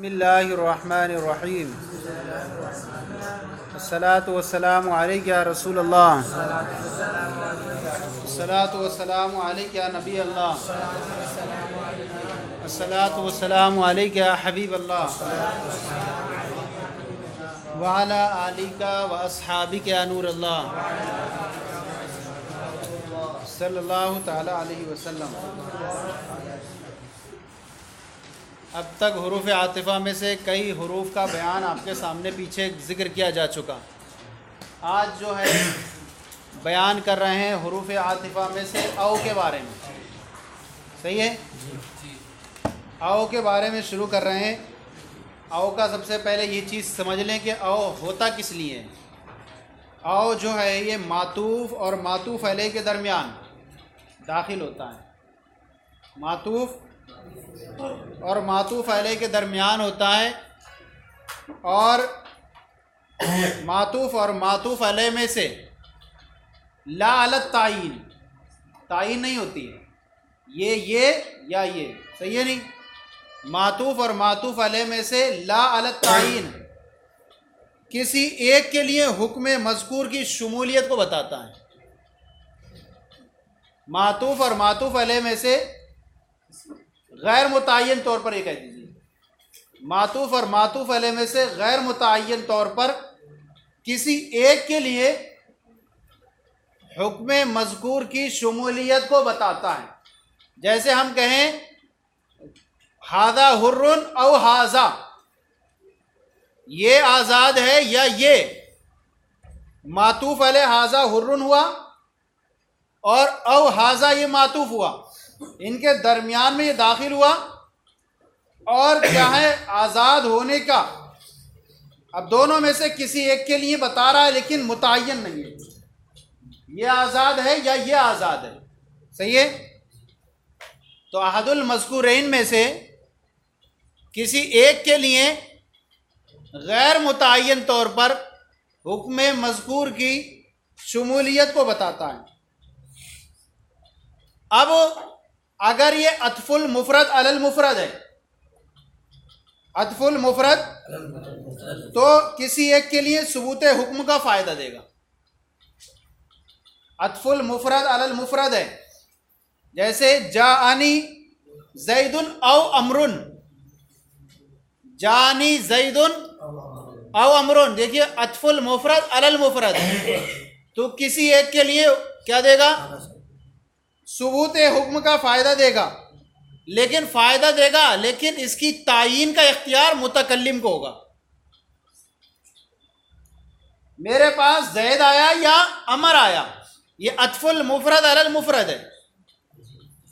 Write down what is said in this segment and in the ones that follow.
بسم اللہ الرحمن الرحیم الصلاۃ والسلام علیک یا رسول اللہ، الصلاۃ والسلام علیک یا نبی اللہ، الصلاۃ والسلام علیک یا حبیب اللہ، وعلی آلک و اصحابک یا نور اللہ، صلی اللہ تعالی علیہ وسلم۔ اب تک حروف عاطفہ میں سے کئی حروف کا بیان آپ کے سامنے پیچھے ذکر کیا جا چکا۔ آج جو ہے بیان کر رہے ہیں حروف عاطفہ میں سے او کے بارے میں۔ صحیح ہے؟ او کے بارے میں شروع کر رہے ہیں۔ او کا سب سے پہلے یہ چیز سمجھ لیں کہ او ہوتا کس لیے ہے۔ او جو ہے یہ معطوف اور معطوف علیہ کے درمیان داخل ہوتا ہے۔ معطوف اور معطوف علیہ کے درمیان ہوتا ہے، اور معطوف اور معطوف علیہ میں سے لا علی التعیین، تعیین نہیں ہوتی ہے، یہ یا یہ، صحیح ہے نہیں؟ معطوف اور معطوف علیہ میں سے لا علی التعیین کسی ایک کے لیے حکم مذکور کی شمولیت کو بتاتا ہے۔ معطوف اور معطوف علیہ میں سے غیر متعین طور پر یہ کہہ دیجیے، معطوف اور معطوف علیہ میں سے غیر متعین طور پر کسی ایک کے لیے حکم مذکور کی شمولیت کو بتاتا ہے۔ جیسے ہم کہیں ھذا حر او ھذا، یہ آزاد ہے یا یہ، معطوف علیہ ھذا حر ہوا اور او ھذا یہ معطوف ہوا، ان کے درمیان میں یہ داخل ہوا، اور کیا ہے آزاد ہونے کا اب دونوں میں سے کسی ایک کے لیے بتا رہا ہے لیکن متعین نہیں ہے، یہ آزاد ہے یا یہ آزاد ہے۔ صحیح ہے؟ تو احد المذکورین میں سے کسی ایک کے لیے غیر متعین طور پر حکم مذکور کی شمولیت کو بتاتا ہے۔ اب اگر یہ عطف المفرد علی المفرد ہے، عطف المفرد تو کسی ایک کے لیے ثبوت حکم کا فائدہ دے گا۔ عطف المفرد علی المفرد ہے، جیسے جاءنی زید او امر، جاءنی زید او امر، دیکھیے عطف المفرد علی المفرد تو کسی ایک کے لیے کیا دے گا؟ ثبوت حکم کا فائدہ دے گا، لیکن فائدہ دے گا لیکن اس کی تعیین کا اختیار متکلم کو ہوگا۔ میرے پاس زید آیا یا امر آیا، یہ عطف المفرد علی المفرد ہے،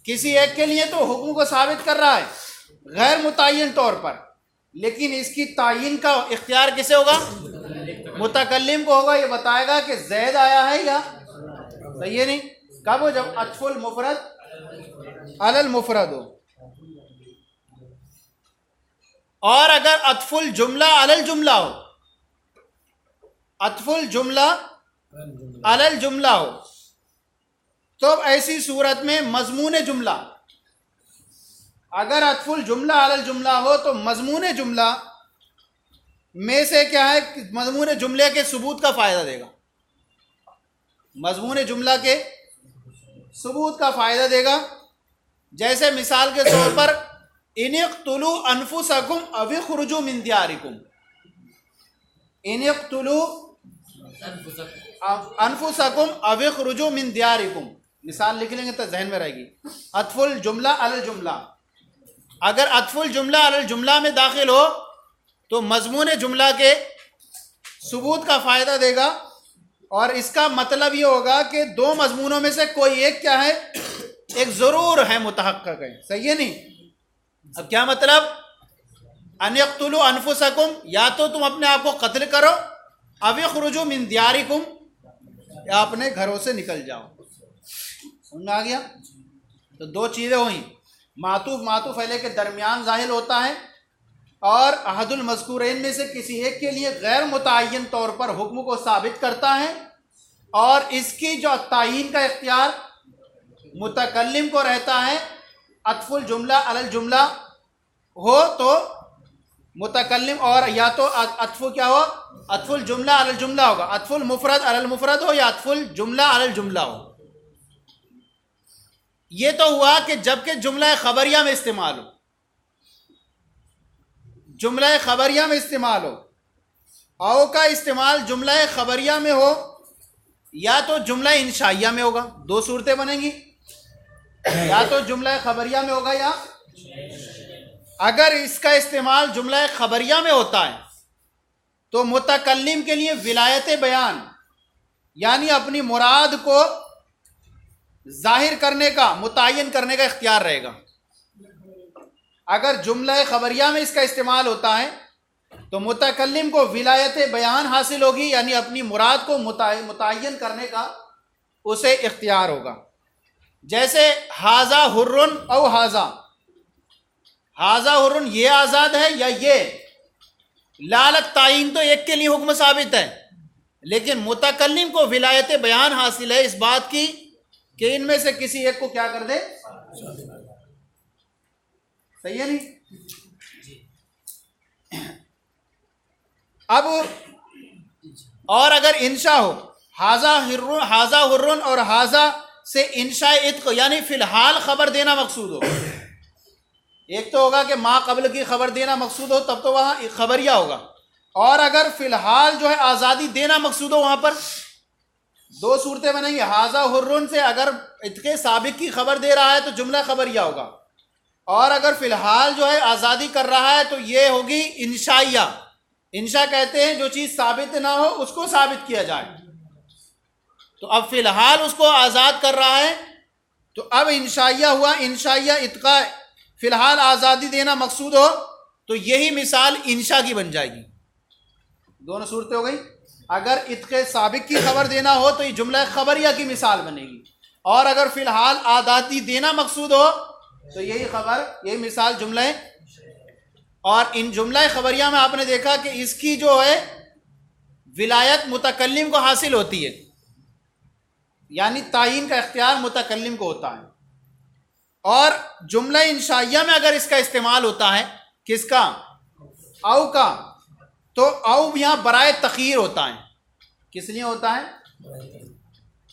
کسی ایک کے لیے تو حکم کو ثابت کر رہا ہے غیر متعین طور پر، لیکن اس کی تعیین کا اختیار کسے ہوگا؟ متکلم کو ہوگا۔ یہ بتائے گا کہ زید آیا ہے یا صحیح ہے نہیں؟ کب ہو؟ جب عطف المفرد علی المفرد ہو۔ اور اگر عطف الجملہ علی الجملہ ہو، عطف الجملہ علی الجملہ ہو تو ایسی صورت میں مضمون جملہ، اگر عطف الجملہ علی الجملہ ہو تو مضمون جملہ میں سے کیا ہے؟ مضمون جملے کے ثبوت کا فائدہ دے گا، مضمون جملہ کے ثبوت کا فائدہ دے گا۔ جیسے مثال کے طور پر ان اقتلوا انفسکم او اخرجوا من دیارکم، ان اقتلوا انفسکم او اخرجوا من دیارکم، مثال لکھ لیں گے تو ذہن میں رہے گی۔ عطف الجملہ علی الجملہ، اگر عطف الجملہ علی الجملہ میں داخل ہو تو مضمون جملہ کے ثبوت کا فائدہ دے گا، اور اس کا مطلب یہ ہوگا کہ دو مضمونوں میں سے کوئی ایک کیا ہے؟ ایک ضرور ہے، متحقق ہے۔ صحیح ہے نہیں؟ اب کیا مطلب؟ ان یقتلوا انفسکم، یا تو تم اپنے آپ کو قتل کرو، او اخرجوا من دیارکم، یا اپنے گھروں سے نکل جاؤ۔ سمجھ میں آ گیا؟ تو دو چیزیں ہوئیں، معطوف معطوف علیہ کے درمیان ظاہر ہوتا ہے، اور احد المذکورین میں سے کسی ایک کے لیے غیر متعین طور پر حکم کو ثابت کرتا ہے، اور اس کی جو تعیین کا اختیار متکلم کو رہتا ہے۔ عطف الجملہ علی الجملہ ہو تو متکلم، اور یا تو عطف کیا ہو، عطف الجملہ علی الجملہ ہوگا، عطف المفرد علی المفرد ہو یا عطف الجملہ علی الجملہ ہو۔ یہ تو ہوا کہ جب کہ جملہ خبریہ میں استعمال ہو، جملہ خبریہ میں استعمال ہو، او کا استعمال جملہ خبریہ میں ہو یا تو جملہ انشائیہ میں ہوگا، دو صورتیں بنیں گی، یا تو جملہ خبریہ میں ہوگا یا اگر اس کا استعمال جملہ خبریہ میں ہوتا ہے تو متکلم کے لیے ولایت بیان یعنی اپنی مراد کو ظاہر کرنے کا، متعین کرنے کا اختیار رہے گا۔ اگر جملہ خبریہ میں اس کا استعمال ہوتا ہے تو متکلم کو ولایت بیان حاصل ہوگی، یعنی اپنی مراد کو متعین کرنے کا اسے اختیار ہوگا۔ جیسے ھذا حر او ھذا، ھذا حر یہ آزاد ہے یا یہ، لالت تعین تو ایک کے لیے حکم ثابت ہے، لیکن متکلم کو ولایت بیان حاصل ہے اس بات کی کہ ان میں سے کسی ایک کو کیا کر دے، صحیح ہے نہیں؟ اب اور اگر انشاء ہو، ھذا حر اور ھذا سے انشاء عتق یعنی فی الحال خبر دینا مقصود ہو، ایک تو ہوگا کہ ما قبل کی خبر دینا مقصود ہو تب تو وہاں خبریہ ہوگا، اور اگر فی الحال جو ہے آزادی دینا مقصود ہو وہاں پر دو صورتیں بنیں گی۔ ھذا حر سے اگر عتق سابق کی خبر دے رہا ہے تو جملہ خبریہ ہوگا، اور اگر فی الحال جو ہے آزادی کر رہا ہے تو یہ ہوگی انشائیہ۔ انشاء کہتے ہیں جو چیز ثابت نہ ہو اس کو ثابت کیا جائے، تو اب فی الحال اس کو آزاد کر رہا ہے تو اب انشائیہ ہوا، انشائیہ اتقاء فی الحال آزادی دینا مقصود ہو تو یہی مثال انشاء کی بن جائے گی۔ دونوں صورتیں ہو گئی، اگر اتق سابق کی خبر دینا ہو تو یہ جملہ خبریہ کی مثال بنے گی، اور اگر فی الحال آزادی دینا مقصود ہو تو یہی مثال جملہ، اور ان جملہ خبریہ میں آپ نے دیکھا کہ اس کی جو ہے ولایت متکلم کو حاصل ہوتی ہے، یعنی تعین کا اختیار متکلم کو ہوتا ہے، اور جملہ انشائیہ میں اگر اس کا استعمال ہوتا ہے کس کا، او کا، تو او یہاں برائے تخیر ہوتا ہے۔ کس لیے ہوتا ہے؟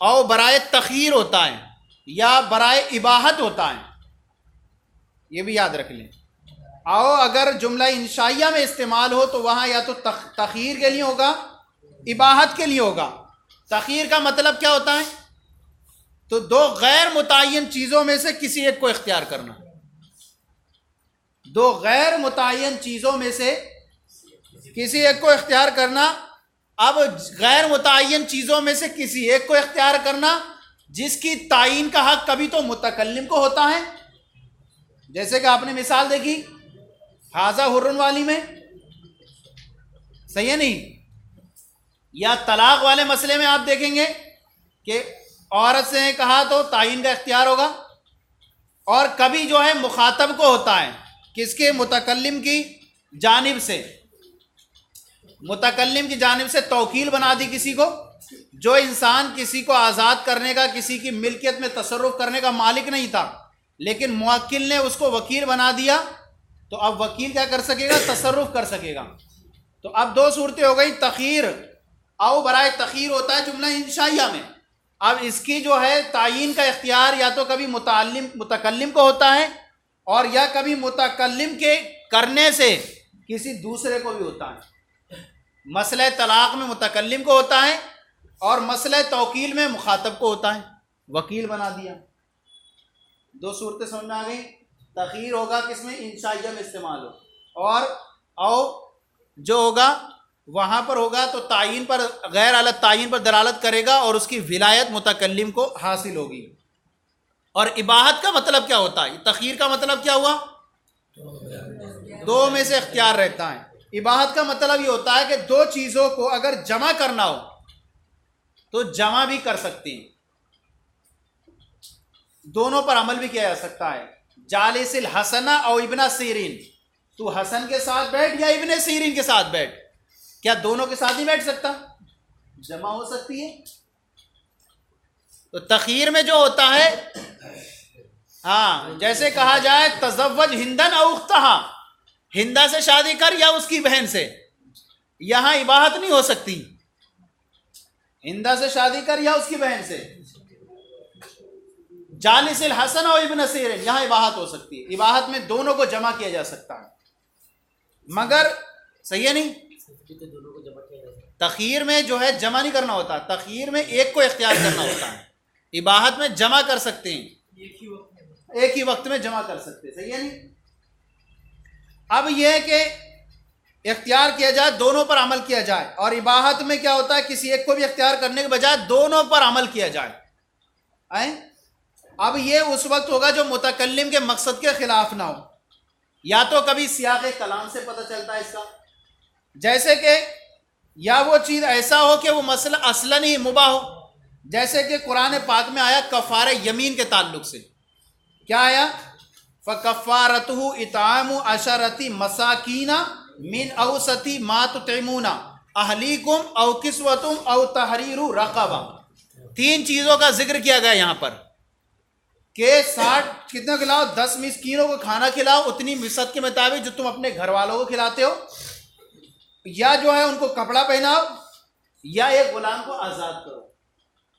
او برائے تخیر ہوتا ہے یا برائے اباحت ہوتا ہے، یہ بھی یاد رکھ لیں۔ او اگر جملہ انشائیہ میں استعمال ہو تو وہاں یا تو تخیر کے لیے ہوگا، اباحت کے لیے ہوگا۔ تخیر کا مطلب کیا ہوتا ہے؟ تو دو غیر متعین چیزوں میں سے کسی ایک کو اختیار کرنا، دو غیر متعین چیزوں میں سے کسی ایک کو اختیار کرنا۔ اب غیر متعین چیزوں میں سے کسی ایک کو اختیار کرنا جس کی تعین کا حق کبھی تو متکلم کو ہوتا ہے، جیسے کہ آپ نے مثال دیکھی ھذا حر والی میں، صحیح ہے نہیں؟ یا طلاق والے مسئلے میں آپ دیکھیں گے کہ عورت سے کہا تو تعین کا اختیار ہوگا، اور کبھی جو ہے مخاطب کو ہوتا ہے، کس کے؟ متکلم کی جانب سے، متکلم کی جانب سے توکیل بنا دی کسی کو، جو انسان کسی کو آزاد کرنے کا، کسی کی ملکیت میں تصرف کرنے کا مالک نہیں تھا، لیکن موکل نے اس کو وکیل بنا دیا، تو اب وکیل کیا کر سکے گا؟ تصرف کر سکے گا۔ تو اب دو صورتیں ہو گئی، تخیر، او برائے تخیر ہوتا ہے جملہ انشائیہ میں، اب اس کی جو ہے تعین کا اختیار یا تو کبھی متکلم کو ہوتا ہے، اور یا کبھی متکلم کے کرنے سے کسی دوسرے کو بھی ہوتا ہے۔ مسئلہ طلاق میں متکلم کو ہوتا ہے، اور مسئلہ توکیل میں مخاطب کو ہوتا ہے، وکیل بنا دیا۔ دو صورتیں سمجھ میں آ گئی۔ تخیر ہوگا کس میں؟ انشائیہ میں استعمال ہو، اور او جو ہوگا وہاں پر ہوگا تو تعین پر، غیر اعلی تعین پر دلالت کرے گا، اور اس کی ولایت متکلم کو حاصل ہوگی۔ اور اباحت کا مطلب کیا ہوتا ہے؟ تخیر کا مطلب کیا ہوا؟ دو میں سے اختیار رہتا ہے۔ اباحت کا مطلب یہ ہوتا ہے کہ دو چیزوں کو اگر جمع کرنا ہو تو جمع بھی کر سکتے ہیں، دونوں پر عمل بھی کیا جا سکتا ہے۔ جالس الحسن او ابن سیرین، تو حسن کے ساتھ بیٹھ یا ابن سیرین کے ساتھ بیٹھ، کیا دونوں کے ساتھ ہی بیٹھ سکتا؟ جمع ہو سکتی ہے۔ تو تخیر میں جو ہوتا ہے، ہاں جیسے کہا جائے تزوج ہندن او اختہا، ہندا سے شادی کر یا اس کی بہن سے، یہاں اباحت نہیں ہو سکتی. ہندا سے شادی کر یا اس کی بہن سے. جالس الحسن اور ابن سیرین، یہاں اباحت ہو سکتی ہے. اباحت میں دونوں کو جمع کیا جا سکتا ہے، مگر صحیح ہے نہیں، تخیر میں جو ہے جمع نہیں کرنا ہوتا، تخیر میں ایک کو اختیار کرنا ہوتا ہے. اباحت میں جمع کر سکتے ہیں، ایک ہی وقت میں جمع کر سکتے ہیں. صحیح ہے نہیں. اب یہ ہے کہ اختیار کیا جائے، دونوں پر عمل کیا جائے. اور اباحت میں کیا ہوتا ہے، کسی ایک کو بھی اختیار کرنے کے بجائے دونوں پر عمل کیا جائے. اب یہ اس وقت ہوگا جو متکلم کے مقصد کے خلاف نہ ہو. یا تو کبھی سیاق کلام سے پتہ چلتا ہے اس کا، جیسے کہ یا وہ چیز ایسا ہو کہ وہ مسئلہ اصلاً ہی مباح ہو، جیسے کہ قرآن پاک میں آیا کفارہ یمین کے تعلق سے. کیا آیا؟ فَكَفَّارَتُهُ إِطْعَامُ عَشَرَةِ مَسَاكِينَ مِنْ أَوْسَطِ مَا تُطْعِمُونَ أَهْلِيكُمْ أَوْ كِسْوَتُهُمْ أَوْ تَحْرِيرُ رَقَبَةٍ. 3 چیزوں کا ذکر کیا گیا یہاں پر کہ 60 کتنا کھلاؤ، 10 مسکینوں کو کھانا کھلاؤ اتنی وسعت کے مطابق جو تم اپنے گھر والوں کو کھلاتے ہو، یا جو ہے ان کو کپڑا پہناؤ، یا ایک غلام کو آزاد کرو.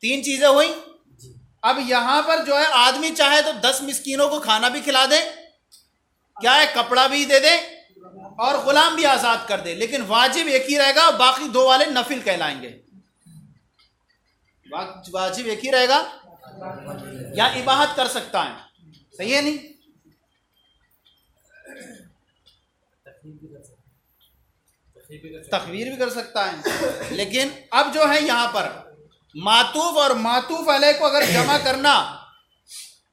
3 چیزیں ہوئی. اب یہاں پر جو ہے آدمی چاہے تو 10 مسکینوں کو کھانا بھی کھلا دے، کیا ہے، کپڑا بھی دے دے اور غلام بھی آزاد کر دے، لیکن واجب ایک ہی رہے گا، باقی 2 والے نفل کہلائیں گے. واجب ایک ہی رہے گا، یا اباحت کر سکتا ہے. صحیح ہے نہیں. تخویر بھی کر سکتا ہے. لیکن اب جو ہے یہاں پر معطوف اور معطوف علیہ کو اگر جمع کرنا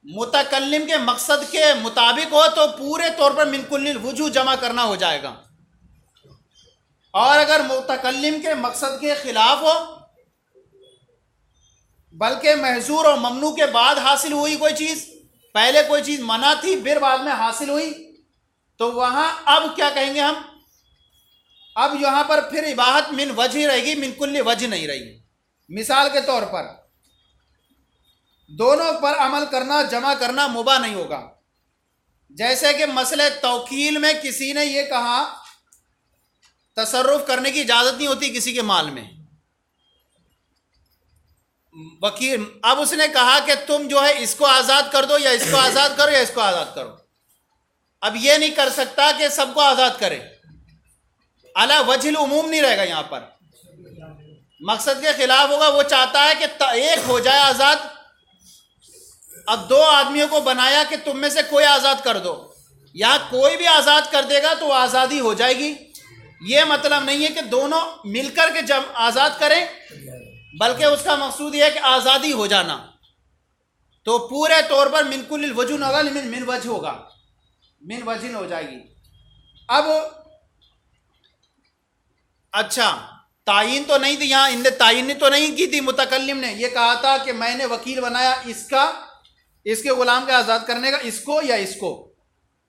متکلم کے مقصد کے مطابق ہو تو پورے طور پر من کل الوجوہ جمع کرنا ہو جائے گا، اور اگر متکلم کے مقصد کے خلاف ہو، بلکہ محظور اور ممنوع کے بعد حاصل ہوئی کوئی چیز، پہلے کوئی چیز منع تھی پھر بعد میں حاصل ہوئی، تو وہاں اب کیا کہیں گے ہم، اب یہاں پر پھر اباحت من وجہ رہے گی، من کل وجہ نہیں رہی. مثال کے طور پر دونوں پر عمل کرنا، جمع کرنا مباح نہیں ہوگا. جیسے کہ مسئلہ توکیل میں کسی نے یہ کہا تصرف کرنے کی اجازت نہیں ہوتی کسی کے مال میں، وکیل اب اس نے کہا کہ تم جو ہے اس کو آزاد کر دو، یا اس کو آزاد کرو، یا اس کو آزاد کرو. اب یہ نہیں کر سکتا کہ سب کو آزاد کرے، علی وجہ العموم نہیں رہے گا. یہاں پر مقصد کے خلاف ہوگا. وہ چاہتا ہے کہ ایک ہو جائے آزاد، اب 2 آدمیوں کو بنایا کہ تم میں سے کوئی آزاد کر دو، یا کوئی بھی آزاد کر دے گا تو وہ آزادی ہو جائے گی. یہ مطلب نہیں ہے کہ دونوں مل کر کے جب آزاد کریں، بلکہ اس کا مقصود یہ ہے کہ آزادی ہو جانا. تو پورے طور پر من کل الوجوہ نہ ہوگا، لیکن من وجہ ہوگا، من وجہ ہو جائے گی. اب اچھا تعین تو نہیں تھی یہاں، ان نے تعین تو نہیں کی تھی، متکلم نے یہ کہا تھا کہ میں نے وکیل بنایا اس کے غلام کا آزاد کرنے کا، اس کو یا اس کو،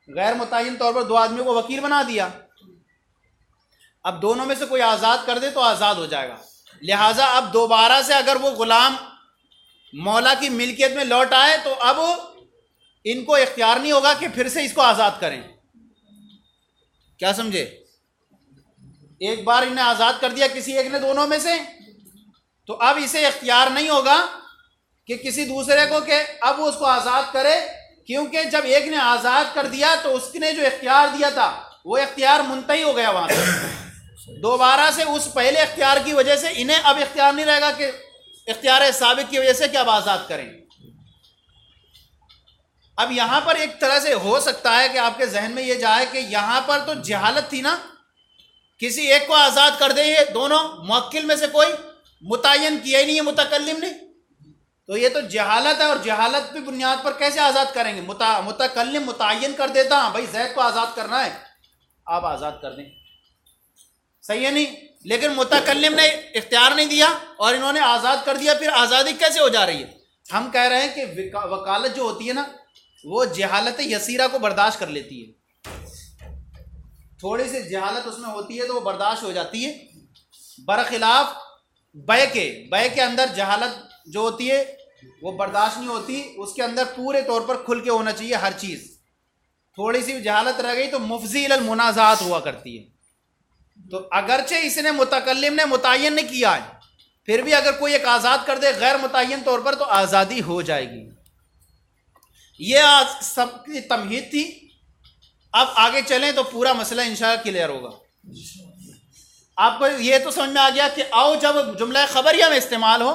غیر متعین طور پر 2 آدمیوں کو وکیل بنا دیا. اب دونوں میں سے کوئی آزاد کر دے تو آزاد ہو جائے گا. لہٰذا اب دوبارہ سے اگر وہ غلام مولا کی ملکیت میں لوٹ آئے تو اب ان کو اختیار نہیں ہوگا کہ پھر سے اس کو آزاد کریں. کیا سمجھے؟ ایک بار انہیں آزاد کر دیا کسی ایک نے دونوں میں سے، تو اب اسے اختیار نہیں ہوگا کہ کسی دوسرے کو کہ اب وہ اس کو آزاد کرے، کیونکہ جب ایک نے آزاد کر دیا تو اس نے جو اختیار دیا تھا وہ اختیار منتہی ہو گیا وہاں سے. دوبارہ سے اس پہلے اختیار کی وجہ سے انہیں اب اختیار نہیں رہے گا کہ اختیار سابق کی وجہ سے کہ اب آزاد کریں. اب یہاں پر ایک طرح سے ہو سکتا ہے کہ آپ کے ذہن میں یہ جائے کہ یہاں پر تو جہالت تھی نا، کسی ایک کو آزاد کر دے، یہ دونوں موکل میں سے کوئی متعین کیا ہی نہیں ہے متکلم نے، تو یہ تو جہالت ہے. اور جہالت کی بنیاد پر کیسے آزاد کریں گے؟ متکلم متعین کر دیتا، ہاں بھائی زید کو آزاد کرنا ہے، آپ آزاد کر دیں. صحیح ہے نہیں؟ لیکن متکلم نے اختیار نہیں دیا اور انہوں نے آزاد کر دیا، پھر آزادی کیسے ہو جا رہی ہے؟ ہم کہہ رہے ہیں کہ وکالت جو ہوتی ہے نا وہ جہالت یسیرہ کو برداشت کر لیتی ہے، تھوڑی سی جہالت اس میں ہوتی ہے تو وہ برداشت ہو جاتی ہے، برخلاف بے کے اندر جہالت جو ہوتی ہے وہ برداشت نہیں ہوتی، اس کے اندر پورے طور پر کھل کے ہونا چاہیے ہر چیز. تھوڑی سی جہالت رہ گئی تو مفضی المنازعات ہوا کرتی ہے. تو اگرچہ اس نے متکلم نے متعین نہیں کیا ہے، پھر بھی اگر کوئی ایک آزاد کر دے غیر متعین طور پر تو آزادی ہو جائے گی. یہ آج سب کی تمہید تھی. اب آگے چلیں تو پورا مسئلہ انشاءاللہ کلیئر ہوگا. آپ کو یہ تو سمجھ میں آ گیا کہ او جب جملہ خبریہ میں استعمال ہو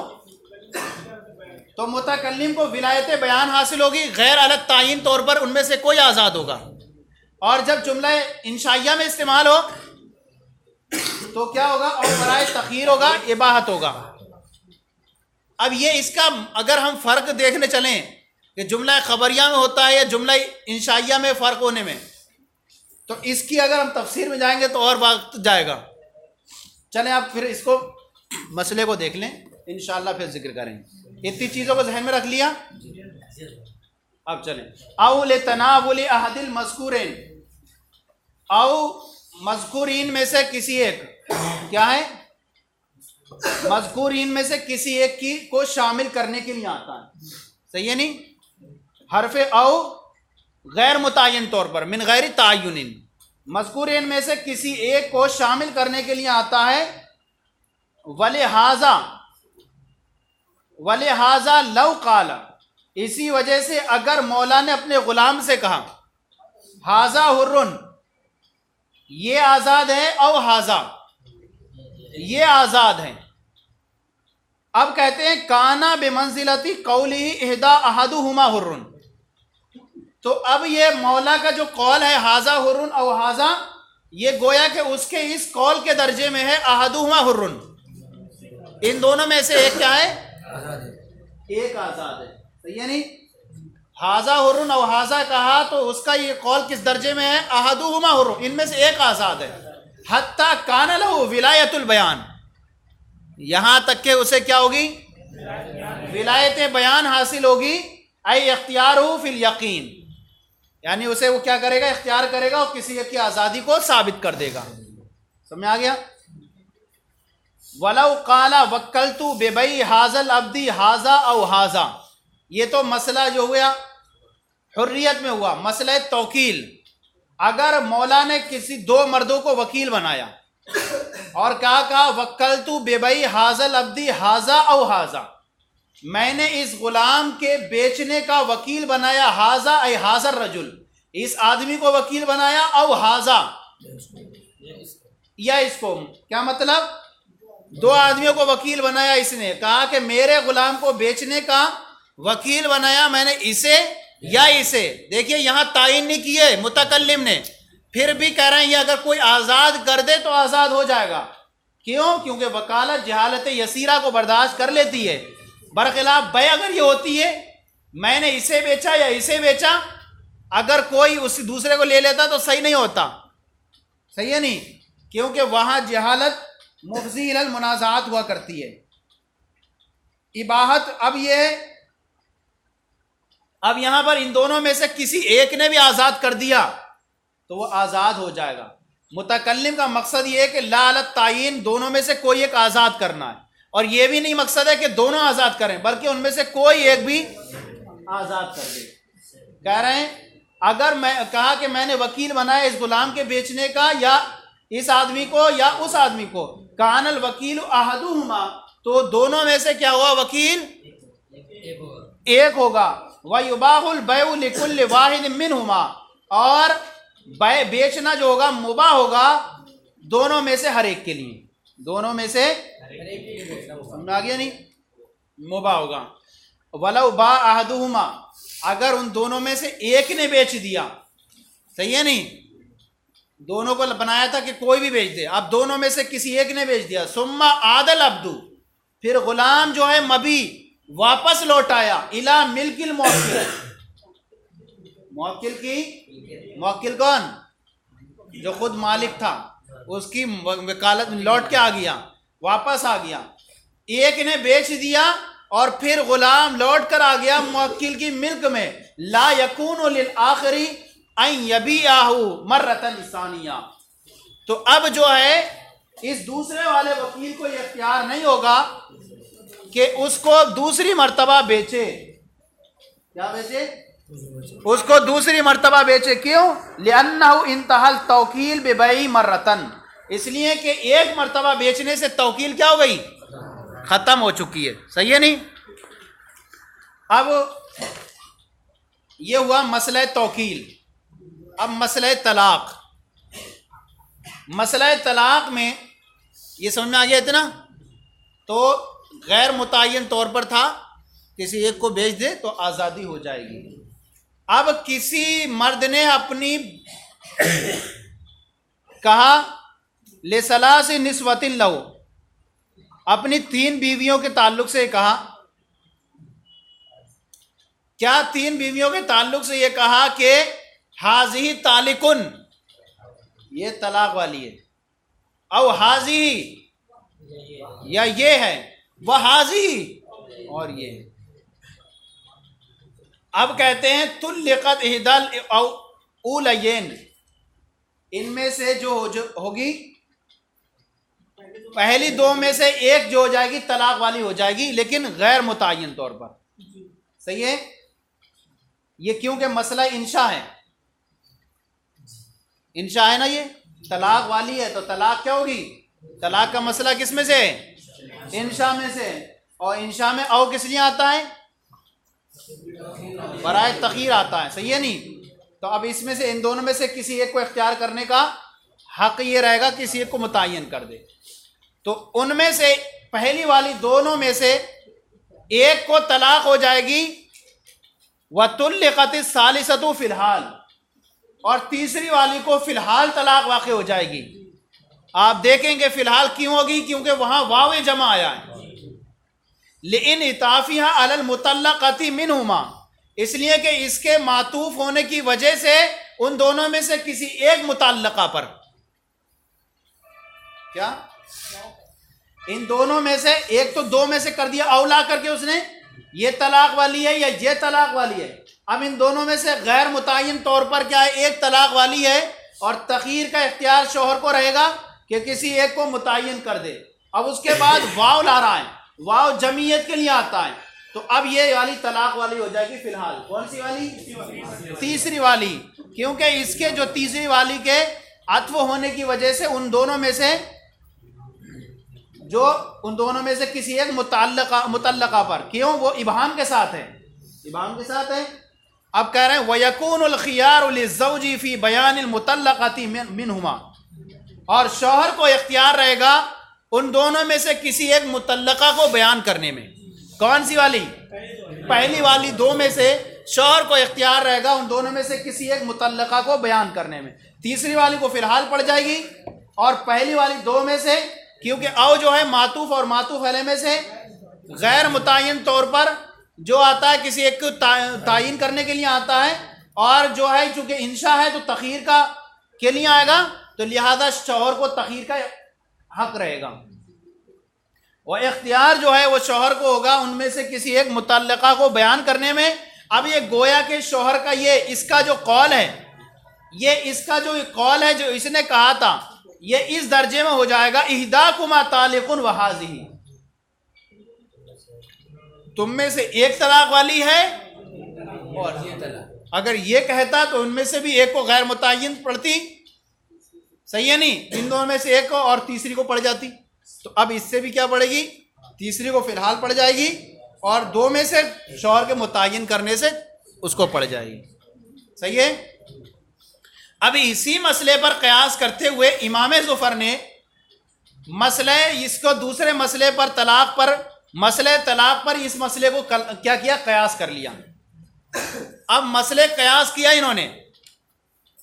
تو متکلم کو ولایت بیان حاصل ہوگی، غیر الگ تعین طور پر ان میں سے کوئی آزاد ہوگا. اور جب جملہ انشائیہ میں استعمال ہو تو کیا ہوگا؟ اور برائے تخیر ہوگا، اباحت ہوگا. اب یہ اس کا اگر ہم فرق دیکھنے چلیں کہ جملہ خبریہ میں ہوتا ہے یا جملہ انشائیہ میں فرق ہونے میں، تو اس کی اگر ہم تفسیر میں جائیں گے تو اور وقت جائے گا. چلیں آپ پھر اس کو مسئلے کو دیکھ لیں، انشاءاللہ پھر ذکر کریں گے. اتنی چیزوں کو ذہن میں رکھ لیا. اب چلیں او لتناول احد المذکورین، او مذکورین میں سے کسی ایک، کیا ہے؟ مذکورین میں سے کسی ایک کی کو شامل کرنے کے لیے آتا ہے. صحیح ہے نہیں؟ حرف او غیر متعین طور پر من غیر تعین، مذکورین میں سے کسی ایک کو شامل کرنے کے لیے آتا ہے. ولہذا لو قال، اسی وجہ سے اگر مولا نے اپنے غلام سے کہا ھذا حر، یہ آزاد ہے، او ھذا، یہ آزاد ہے. اب کہتے ہیں کانا بمنزلتی قولی احدا احدہما حر، تو اب یہ مولا کا جو قول ہے ھذا حر او ھذا، یہ گویا کہ اس کے اس قول کے درجے میں ہے احدہما حر، ان دونوں میں سے ایک کیا ہے؟ ایک آزاد ہے. صحیح ہے نہیں؟ ھذا حر او ھذا کہا تو اس کا یہ قول کس درجے میں ہے؟ احدہما حر، ان میں سے ایک آزاد ہے. حتی کان لہ ولایت البیان، یہاں تک کہ اسے کیا ہوگی؟ ولایت بیان حاصل ہوگی. ای اختیارہ فی الیقین، یعنی اسے وہ کیا کرے گا؟ اختیار کرے گا اور کسی ایک کی آزادی کو ثابت کر دے گا. سمجھ آ گیا؟ وَلَوْ قَالَ وَكَّلْتُ بِبَيْعِ هَذَا الْعَبْدِ هَذَا أَوْ هَذَا، یہ تو مسئلہ جو ہوا حریت میں ہوا، مسئلہ توکیل. اگر مولا نے کسی دو مردوں کو وکیل بنایا اور کہا وَكَّلْتُ بِبَيْعِ هَذَا الْعَبْدِ هَذَا أَوْ هَذَا، میں نے اس غلام کے بیچنے کا وکیل بنایا، ھذا ای ھذا الرجل، اس آدمی کو وکیل بنایا، او ھذا یا اس کو، کیا مطلب؟ دو آدمیوں کو وکیل بنایا. اس نے کہا کہ میرے غلام کو بیچنے کا وکیل بنایا میں نے اسے یا اسے. دیکھیے یہاں تعین نہیں کیے متکلم نے، پھر بھی کہہ رہے ہیں یہ اگر کوئی آزاد کر دے تو آزاد ہو جائے گا. کیوں؟ کیونکہ وکالت جہالت یسیرہ کو برداشت کر لیتی ہے. برخلاف بے اگر یہ ہوتی ہے میں نے اسے بیچا یا اسے بیچا، اگر کوئی اس دوسرے کو لے لیتا تو صحیح نہیں ہوتا. صحیح ہے نہیں؟ کیونکہ وہاں جہالت مفضی الی المنازعات ہوا کرتی ہے. اباحت اب یہاں پر ان دونوں میں سے کسی ایک نے بھی آزاد کر دیا تو وہ آزاد ہو جائے گا. متکلم کا مقصد یہ ہے کہ لا علی التعین، دونوں میں سے کوئی ایک آزاد کرنا ہے. اور یہ بھی نہیں مقصد ہے کہ دونوں آزاد کریں، بلکہ ان میں سے کوئی ایک بھی آزاد کر دے. کہہ رہے ہیں اگر میں کہا کہ میں نے وکیل بنایا اس غلام کے بیچنے کا، یا اس آدمی کو یا اس آدمی کو، کان الوکیل احدہما، تو دونوں میں سے کیا ہوا؟ وکیل ایک ہوگا. ویباح البیع لکل واحد منہما، اور بیچنا جو ہوگا مباح ہوگا دونوں میں سے ہر ایک کے لیے. دونوں میں سے سمجھ آ گیا نہیں؟ مباح ہوگا. ولو باع احدہما، اگر ان دونوں میں سے ایک نے بیچ دیا. صحیح ہے نہیں؟ دونوں کو بنایا تھا کہ کوئی بھی بیچ دے، اب دونوں میں سے کسی ایک نے بیچ دیا. ثم عاد العبد، پھر غلام جو ہے مبی واپس لوٹ آیا، الی ملک الموکل، موکل کی، موکل کون؟ جو خود مالک تھا، اس کی وکالت لوٹ کے آ گیا، واپس آ گیا. ایک نے بیچ دیا اور پھر غلام لوٹ کر آ گیا موکل کی ملک میں. لا یکون للآخر ان یبیعہ مرۃ ثانیہ، تو اب جو ہے اس دوسرے والے وکیل کو یہ اختیار نہیں ہوگا کہ اس کو دوسری مرتبہ بیچے. کیا بیچے؟ اس کو دوسری مرتبہ بیچے. کیوں؟ لِأَنَّهُ انتہا التوکیل بِبَيْعِ مرتن، اس لیے کہ ایک مرتبہ بیچنے سے توکیل کیا ہو گئی؟ ختم ہو چکی ہے. صحیح ہے نہیں؟ اب یہ ہوا مسئلہ توکیل. اب مسئلہ طلاق. مسئلہ طلاق میں یہ سمجھ میں آ گیا تھا نا؟ تو غیر متعین طور پر تھا، کسی ایک کو بیچ دے تو آزادی ہو جائے گی. اب کسی مرد نے اپنی کہا لِثَلَاثِ نِسْوَةٍ لَهُ، اپنی 3 بیویوں کے تعلق سے کہا. کیا 3 بیویوں کے تعلق سے یہ کہا کہ حاضی طالقن، یہ طلاق والی ہے، او حاضی یا یہ ہے، وہ حاضی اور یہ ہے. اب کہتے ہیں طلقت احدی الاولین، ان میں سے جو ہوگی پہلی 2 میں سے ایک جو ہو جائے گی طلاق والی ہو جائے گی، لیکن غیر متعین طور پر. صحیح ہے؟ یہ کیونکہ مسئلہ انشاء ہے. انشاء ہے نا، یہ طلاق والی ہے تو طلاق کیا ہوگی؟ طلاق کا مسئلہ کس میں سے ہے؟ انشاء میں سے. اور انشاء میں او کس لیے آتا ہے؟ برائے تخیر آتا ہے. صحیح ہے نہیں؟ تو اب اس میں سے ان دونوں میں سے کسی ایک کو اختیار کرنے کا حق یہ رہے گا، کسی ایک کو متعین کر دے. تو ان میں سے پہلی والی دونوں میں سے ایک کو طلاق ہو جائے گی، وَطُلِّقَتِ الثَّالِثَةُ فی الحال، اور تیسری والی کو فی الحال طلاق واقع ہو جائے گی. آپ دیکھیں گے فی الحال کیوں ہوگی؟ کیونکہ وہاں واو جمع آیا ہے. لِإِنْ اِطَافِهَا عَلَى الْمُطَلَّقَةِ مِنْهُمَا، اس لیے کہ اس کے معطوف ہونے کی وجہ سے ان دونوں میں سے کسی ایک متعلقہ پر، کیا ان دونوں میں سے ایک تو 2 میں سے کر دیا اولا کر کے اس نے، یہ طلاق والی ہے یا یہ طلاق والی ہے. اب ان دونوں میں سے غیر متعین طور پر کیا ہے؟ ایک طلاق والی ہے، اور تخیر کا اختیار شوہر کو رہے گا کہ کسی ایک کو متعین کر دے. اب اس کے بعد واو لا رہا ہے، واو جمعیت کے لیے آتا ہے، تو اب یہ والی طلاق والی ہو جائے گی فی الحال. کون سی والی؟ تیسری والی. کیونکہ اس کے جو تیسری والی کے عطف ہونے کی وجہ سے ان دونوں میں سے کسی ایک متعلقہ پر، کیوں؟ وہ ابہام کے ساتھ ہے، ابہام کے ساتھ ہے. اب کہہ رہے ہیں وَيَكُونُ الْخِيَارُ لِلزَّوْجِ فِي بَيَانِ الْمُطَلَّقَةِ مِنْهُمَا، اور شوہر کو اختیار رہے گا ان دونوں میں سے کسی ایک متعلقہ کو بیان کرنے میں. کون سی والی؟ پہلی والی. 2 میں سے شوہر کو اختیار رہے گا ان دونوں میں سے کسی ایک متعلقہ کو بیان کرنے میں. تیسری والی کو فی الحال پڑ جائے گی، اور پہلی والی 2 میں سے، کیونکہ او جو ہے معطوف اور معطوف علیہ میں سے غیر متعین طور پر جو آتا ہے کسی ایک کو تعین کرنے کے لیے آتا ہے، اور جو ہے چونکہ انشاء ہے تو تخیر کا کے لیے آئے گا، تو لہذا شوہر کو تخیر کا حق رہے گا. وہ اختیار جو ہے وہ شوہر کو ہوگا ان میں سے کسی ایک متعلقہ کو بیان کرنے میں. اب یہ گویا کہ شوہر کا یہ اس کا جو قول ہے، یہ اس کا جو قول ہے جو اس نے کہا تھا، یہ اس درجے میں ہو جائے گا احداکما طالق وحاذہ، تم میں سے ایک طلاق والی ہے اور یہ طلاق. اگر یہ کہتا تو ان میں سے بھی ایک کو غیر متعین پڑتی. صحیح ہے نہیں؟ ان دونوں میں سے ایک کو اور تیسری کو پڑ جاتی. تو اب اس سے بھی کیا پڑے گی؟ تیسری کو فی الحال پڑ جائے گی، اور 2 میں سے شوہر کے متعین کرنے سے اس کو پڑ جائے گی. صحیح ہے؟ اب اسی مسئلے پر قیاس کرتے ہوئے امام ظفر نے مسئلہ اس کو دوسرے مسئلے پر مسئلہ طلاق پر اس مسئلے کو کیا کیا؟ قیاس کر لیا. اب مسئلے قیاس کیا انہوں نے،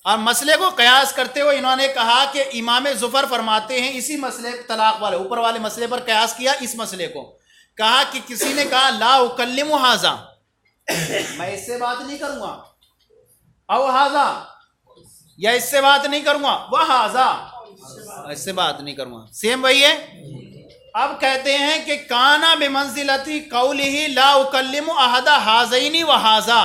اور مسئلے کو قیاس کرتے ہوئے انہوں نے کہا کہ امام ظفر فرماتے ہیں اسی مسئلے طلاق والے اوپر والے مسئلے پر قیاس کیا. اس مسئلے کو کہا کہ کسی نے کہا لا اکلم ھذا، میں اس سے بات نہیں کروں گا، او ھذا، یا اس سے بات نہیں کروں گا، وہ ھذا، اس سے بات نہیں کروں گا. سیم وہی ہے. اب کہتے ہیں کہ کانا بمنزلتی قولہ لا اکلم احد ھذین وھذا،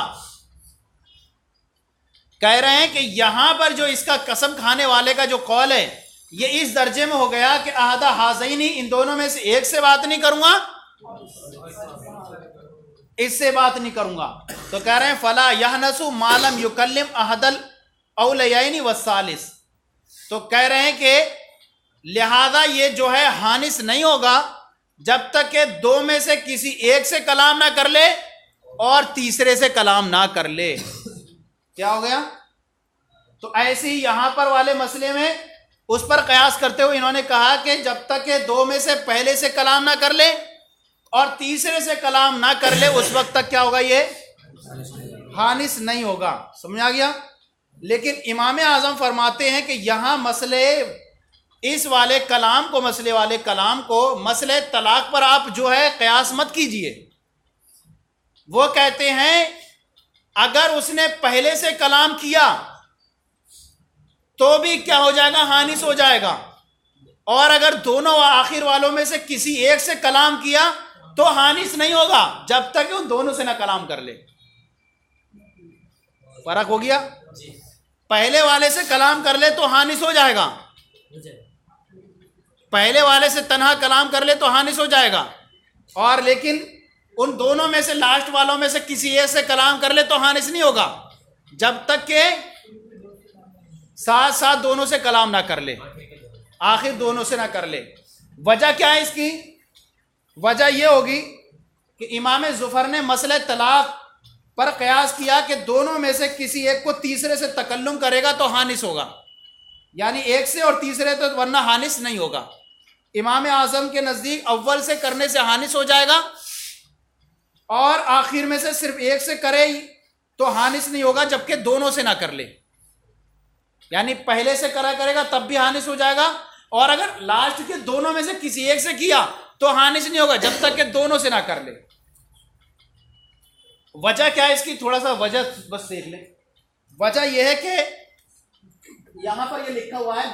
کہہ رہے ہیں کہ یہاں پر جو اس کا قسم کھانے والے کا جو قول ہے یہ اس درجے میں ہو گیا کہ احد ھذین، ان دونوں میں سے ایک سے بات نہیں کروں گا، اس سے بات نہیں کروں گا. تو کہہ رہے ہیں فلا یحنس ما لم یکلم احد الاولیین والثالث. تو کہہ رہے ہیں کہ لہذا یہ جو ہے حانس نہیں ہوگا جب تک کہ دو میں سے کسی ایک سے کلام نہ کر لے اور تیسرے سے کلام نہ کر لے. کیا ہو گیا؟ تو ایسے ہی یہاں پر والے مسئلے میں اس پر قیاس کرتے ہوئے انہوں نے کہا کہ جب تک کہ دو میں سے پہلے سے کلام نہ کر لے اور تیسرے سے کلام نہ کر لے اس وقت تک کیا ہوگا؟ یہ حانس نہیں ہوگا. سمجھ آ گیا؟ لیکن امام اعظم فرماتے ہیں کہ یہاں مسئلے اس والے کلام کو مسئلے طلاق پر آپ جو ہے قیاس مت کیجئے. وہ کہتے ہیں اگر اس نے پہلے سے کلام کیا تو بھی کیا ہو جائے گا؟ حانس ہو جائے گا. اور اگر دونوں آخر والوں میں سے کسی ایک سے کلام کیا تو حانس نہیں ہوگا جب تک کہ ان دونوں سے نہ کلام کر لے. فرق ہو گیا؟ پہلے والے سے کلام کر لے تو حانس ہو جائے گا، پہلے والے سے تنہا کلام کر لے تو حانس ہو جائے گا، اور لیکن ان دونوں میں سے لاسٹ والوں میں سے کسی ایک سے کلام کر لے تو حانس نہیں ہوگا جب تک کہ ساتھ ساتھ دونوں سے کلام نہ کر لے، آخر دونوں سے نہ کر لے. وجہ کیا ہے اس کی؟ وجہ یہ ہوگی کہ امام ظفر نے مسئلہ طلاق پر قیاس کیا کہ دونوں میں سے کسی ایک کو تیسرے سے تکلم کرے گا تو حانس ہوگا، یعنی ایک سے اور تیسرے تو، ورنہ حانس نہیں ہوگا. امام اعظم کے نزدیک اول سے کرنے سے حانس ہو جائے گا اور آخر میں سے صرف ایک سے کرے تو حانس نہیں ہوگا جبکہ دونوں سے نہ کر لے. یعنی پہلے سے کرے گا تب بھی حانس ہو جائے گا، اور اگر لاسٹ کے دونوں میں سے کسی ایک سے کیا تو حانس نہیں ہوگا جب تک کہ دونوں سے نہ کر لے. وجہ کیا ہے اس کی؟ تھوڑا سا وجہ بس دیکھ لیں. وجہ یہ ہے کہ یہاں پر یہ لکھا ہوا ہے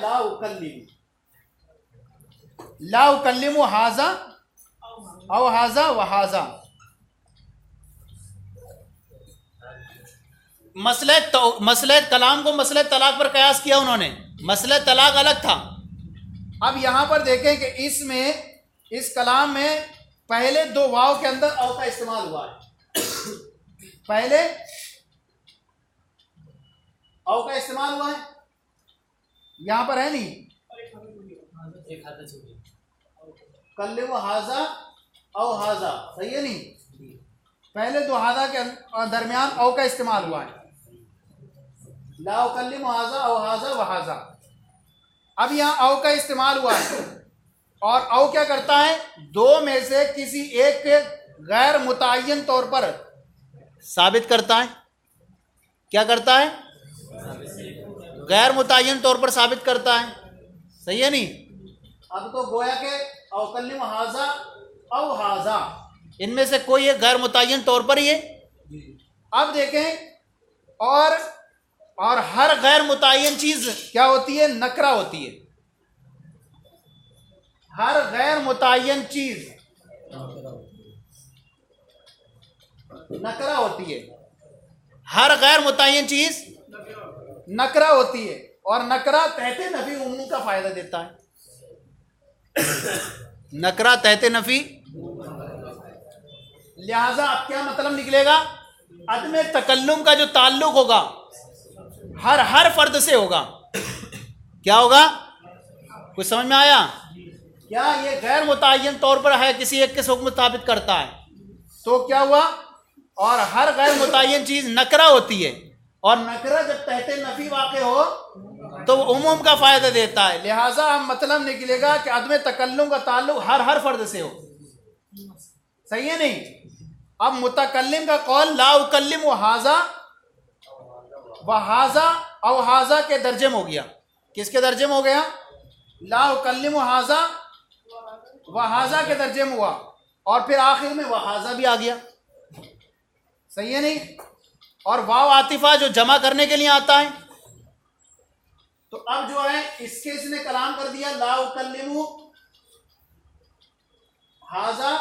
لا اکلم ھذا او ھذا وھذا. مسئلہ کلام کو مسئلہ طلاق پر قیاس کیا انہوں نے. مسئلہ طلاق الگ تھا. اب یہاں پر دیکھیں کہ اس کلام میں پہلے دو واو کے اندر او کا استعمال ہوا ہے. پہلے او کا استعمال ہوا ہے، یہاں پر ہے نہیں کلم ھذا او ھذا، صحیح ہے نہیں؟ پہلے دو ھذا کے درمیان او کا استعمال ہوا ہے. لا اکلم ھذا او ھذا وھذا. اب یہاں او کا استعمال ہوا ہے اور او کیا کرتا ہے؟ دو میں سے کسی ایک کے غیر متعین طور پر ثابت کرتا ہے. کیا کرتا ہے؟ غیر متعین طور پر ثابت کرتا ہے. صحیح ہے نہیں؟ اب تو گویا کہ او کلم ھذا او ھذا ان میں سے کوئی ایک غیر متعین طور پر ہی ہے. اب دیکھیں اور ہر غیر متعین چیز کیا ہوتی ہے؟ نکرہ ہوتی ہے. ہر غیر متعین چیز نکرہ ہوتی ہے. ہر غیر متعین چیز نکرہ ہوتی ہے، اور نکرہ تحت نفی عموم کا فائدہ دیتا ہے. نکرہ تحت نفی، لہذا اب کیا مطلب نکلے گا؟ عدم تکلم کا جو تعلق ہوگا ہر فرد سے ہوگا. کیا ہوگا؟ کچھ سمجھ میں آیا؟ کیا یہ غیر متعین طور پر ہے، کسی ایک کے حکم ثابت کرتا ہے تو کیا ہوا؟ اور ہر غیر متعین چیز نکرہ ہوتی ہے، اور نکرہ جب تحت نفی واقع ہو تو وہ عموم کا فائدہ دیتا ہے. لہٰذا ہم مطلب نکلے گا کہ عدم تکلم کا تعلق ہر فرد سے ہو. صحیح ہے نہیں؟ اب متکلم کا قول لا اکلم ھذا وھذا او ھذا کے درجے میں ہو گیا. کس کے درجے میں ہو گیا؟ لا اکلم ھذا وھذا کے درجے میں ہوا، اور پھر آخر میں وھذا بھی آ گیا. صحیح ہے نہیں؟ اور واو عاطفہ جو جمع کرنے کے لیے آتا ہے، تو اب جو ہے اس کے اس نے کلام کر دیا لا اکلم ھذا.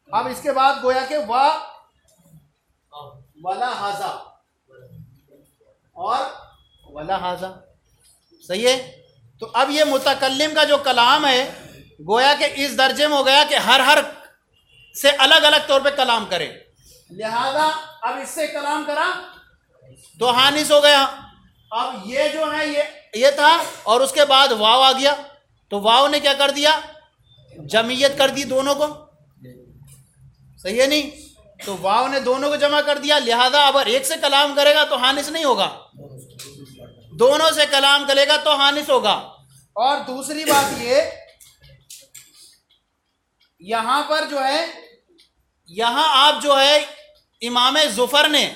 اب اس کے بعد گویا کہ ولا ھذا اور ولا ھذا. صحیح ہے؟ تو اب یہ متکلم کا جو کلام ہے گویا کہ اس درجے میں ہو گیا کہ ہر سے الگ الگ طور پہ کلام کرے. لہذا اب اس سے کلام کرا تو حانس ہو گیا. اب یہ جو ہے یہ تھا اور اس کے بعد واو آ گیا تو واو نے کیا کر دیا؟ جمعیت کر دی دونوں کو. صحیح ہے نہیں؟ تو واو نے دونوں کو جمع کر دیا. لہذا اگر ایک سے کلام کرے گا تو حانس نہیں ہوگا, دونوں سے کلام کرے گا تو حانس ہوگا. اور دوسری بات یہ, یہاں پر جو ہے, یہاں آپ جو ہے امام ظفر نے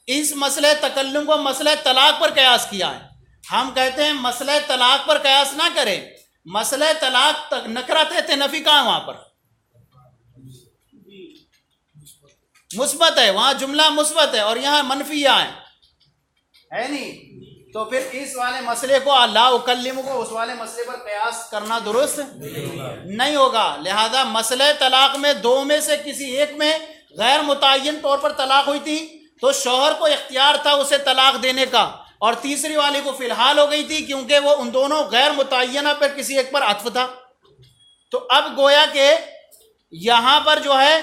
اس مسئلہ تکلم کو مسئلہ طلاق پر قیاس کیا ہے. ہم کہتے ہیں مسئلہ طلاق پر قیاس نہ کریں. مسئلہ طلاق نکرت ہے, نفی کہاں ہے؟ وہاں پر مثبت ہے, وہاں جملہ مثبت ہے اور یہاں منفیہ ہے نہیں. تو پھر اس والے مسئلے کو لا اکلم کو اس والے مسئلے پر قیاس کرنا درست نہیں ہوگا. لہذا مسئلہ طلاق میں دو میں سے کسی ایک میں غیر متعین طور پر طلاق ہوئی تھی تو شوہر کو اختیار تھا اسے طلاق دینے کا, اور تیسری والی کو فی الحال ہو گئی تھی کیونکہ وہ ان دونوں غیر متعینہ پر کسی ایک پر عطف تھا. تو اب گویا کہ یہاں پر جو ہے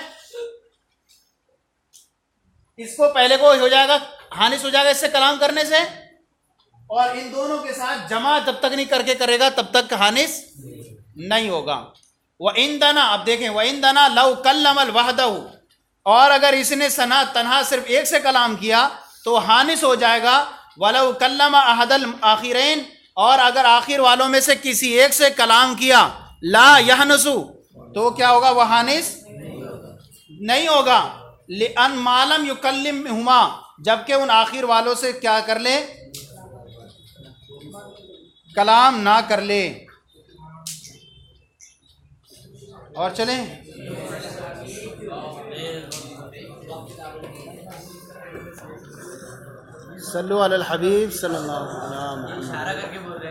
اس کو پہلے کو ہو جائے گا, حانس ہو جائے گا اس سے کلام کرنے سے, اور ان دونوں کے ساتھ جمع جب تک نہیں کر کے کرے گا تب تک حانس نہیں ہوگا. وَإِنْدَنَا, اب دیکھیں وَإِنْدَنَا لَوْ كَلَّمَ الْوَحْدَهُ, اور اگر اس نے ثنا تنہا صرف ایک سے کلام کیا تو حانس ہو جائے گا. وَلَوْ كَلَّمَ أَحَدَ الْآخِرَيْنِ, اور اگر آخر والوں میں سے کسی ایک سے کلام کیا لا يَحْنُسُ, تو کیا ہوگا؟ وہ حانس نہیں ہوگا. لِأَنْ مَا لَمْ يُكَلِّمْهُمَا, جبکہ ان آخر والوں سے کیا کر لے؟ کلام نہ کر لے. اور چلیں صلو علی الحبیب صلی اللہ علیہ وسلم.